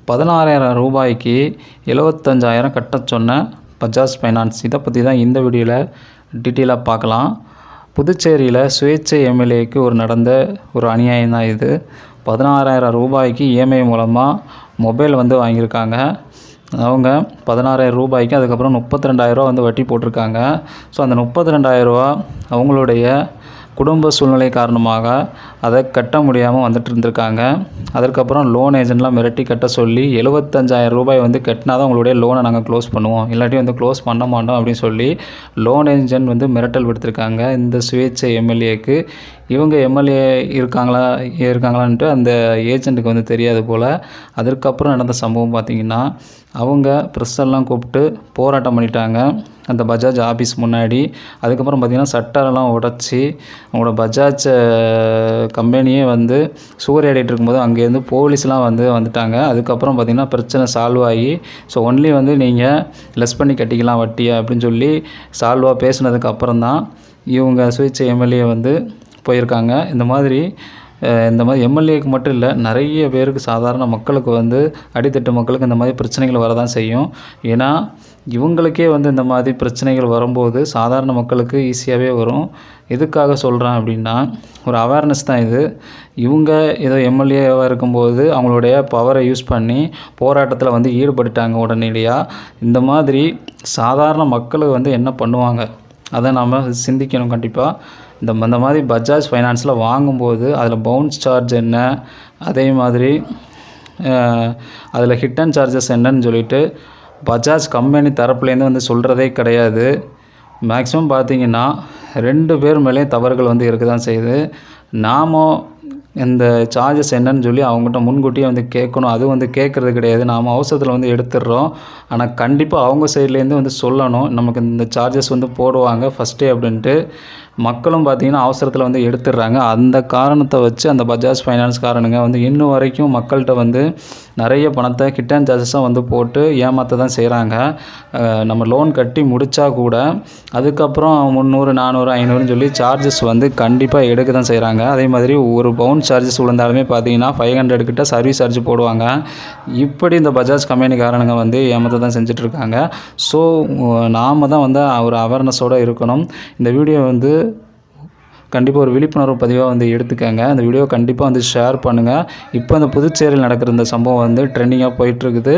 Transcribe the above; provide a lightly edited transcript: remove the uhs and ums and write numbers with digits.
16,000 ரூபாய்க்கு 75,000 கட்டச் சொன்ன பஜாஜ் ஃபைனான்ஸ். இதை பற்றி தான் இந்த வீடியோவில் டீட்டெயிலாக பார்க்கலாம். புதுச்சேரியில் சுயேட்சை எம்எல்ஏக்கு நடந்த ஒரு அநியாயம் தான் இது. 16,000 ரூபாய்க்கு இஎம்ஐ மூலமாக மொபைல் வாங்கியிருக்காங்க. அவங்க 16,000 ரூபாய்க்கு அதுக்கப்புறம் 32,000 ரூபா வட்டி போட்டிருக்காங்க. ஸோ அந்த 32,000 ரூபா அவங்களுடைய குடும்ப சூழ்நிலை காரணமாக அதை கட்ட முடியாமல் வந்துட்டு இருந்திருக்காங்க. அதற்கப்புறம் லோன் ஏஜென்ட்லாம் மிரட்டி கட்ட சொல்லி 75,000 ரூபாய் கட்டினா தான் உங்களுடைய லோனை நாங்கள் க்ளோஸ் பண்ணுவோம், இல்லாட்டி க்ளோஸ் பண்ண மாட்டோம் அப்படின்னு சொல்லி லோன் ஏஜென்ட் மிரட்டல் விடுத்திருக்காங்க இந்த சுயேட்சை எம்எல்ஏக்கு. இவங்க எம்எல்ஏ இருக்காங்களான்ட்டு அந்த ஏஜென்ட்டுக்கு தெரியாது போல். அதற்கப்புறம் நடந்த சம்பவம் பார்த்திங்கன்னா, அவங்க ப்ரெஸ்ஸெல்லாம் கூப்பிட்டு போராட்டம் பண்ணிட்டாங்க அந்த பஜாஜ் ஆஃபீஸ் முன்னாடி. அதுக்கப்புறம் பார்த்திங்கன்னா சட்டரெல்லாம் உடச்சி அவங்களோட பஜாஜ் கம்பெனியே சூறையாடிட்டு இருக்கும்போது அங்கேருந்து போலீஸ்லாம் வந்துட்டாங்க. அதுக்கப்புறம் பார்த்திங்கன்னா பிரச்சனை சால்வ் ஆகி ஸோ ஒன்லி நீங்கள் லெஸ் பண்ணி கட்டிக்கலாம் வட்டியை அப்படின்னு சொல்லி சால்வாக பேசினதுக்கப்புறம் தான் இவங்க சுயேட்சை எம்எல்ஏ போயிருக்காங்க. இந்த மாதிரி எம்எல்ஏக்கு மட்டும் இல்லை, நிறைய பேருக்கு சாதாரண மக்களுக்கு அடித்தட்டு மக்களுக்கு இந்த மாதிரி பிரச்சனைகள் வரதான் செய்யும். ஏன்னா இவங்களுக்கே இந்த மாதிரி பிரச்சனைகள் வரும்போது சாதாரண மக்களுக்கு ஈஸியாகவே வரும். எதுக்காக சொல்கிறேன் அப்படின்னா, ஒரு அவேர்னஸ் தான் இது. இவங்க ஏதோ எம்எல்ஏவாக இருக்கும்போது அவங்களுடைய பவரை யூஸ் பண்ணி போராட்டத்தில் ஈடுபட்டுட்டாங்க உடனடியாக. இந்த மாதிரி சாதாரண மக்கள் என்ன பண்ணுவாங்க அதை நாம் சிந்திக்கணும் கண்டிப்பாக. இந்த மாதிரி பஜாஜ் ஃபைனான்ஸில் வாங்கும்போது அதில் பவுன்ஸ் சார்ஜ் என்ன, அதே மாதிரி அதில் ஹிட் அண்ட் சார்ஜஸ் என்னன்னு சொல்லிட்டு பஜாஜ் கம்பெனி தரப்புலேருந்து சொல்கிறதே கிடையாது. மேக்ஸிமம் பார்த்திங்கன்னா 2 பேர் மேலேயும் தவறுகள் இருக்க தான் செய்யுது. நாம் இந்த சார்ஜஸ் என்னன்னு சொல்லி அவங்ககிட்ட முன்கூட்டியே கேட்கணும். அது கேட்குறது கிடையாது. நாம் அவசரத்தில் எடுத்துடுறோம். ஆனால் கண்டிப்பாக அவங்க சைட்லேருந்து சொல்லணும், நமக்கு இந்த சார்ஜஸ் போடுவாங்க ஃபஸ்ட்டே அப்படின்ட்டு. மக்களும் பார்த்திங்கன்னா அவசரத்தில் எடுத்துடுறாங்க. அந்த காரணத்தை வச்சு அந்த பஜாஜ் ஃபைனான்ஸ் காரனுங்க இன்னும் வரைக்கும் மக்கள்கிட்ட நிறைய பணத்தை ஹிட் அண்ட் சார்ஜஸாக போட்டு ஏமாற்ற தான் செய்கிறாங்க. நம்ம லோன் கட்டி முடித்தா கூட அதுக்கப்புறம் 300, 400, 500ன்னு சொல்லி சார்ஜஸ் கண்டிப்பாக எடுக்க தான் செய்கிறாங்க. அதே மாதிரி ஒரு பவுன் சார்ஜஸ் விழுந்தாலுமே பார்த்திங்கன்னா 500 கிட்ட சர்வீஸ் சார்ஜ் போடுவாங்க. இப்படி இந்த பஜாஜ் கம்பெனிக்காரனுங்க ஏமாற்ற தான் செஞ்சிட்ருக்காங்க. ஸோ நாம் தான் ஒரு அவேர்னஸோடு இருக்கணும். இந்த வீடியோ கண்டிப்பாக ஒரு விழிப்புணர்வு பதிவாக எடுத்துக்கங்க. அந்த வீடியோ கண்டிப்பாக ஷேர் பண்ணுங்கள். இப்போ இந்த புதுச்சேரியில் நடக்கிற இந்த சம்பவம் ட்ரெண்டிங்காக போயிட்டுருக்குது.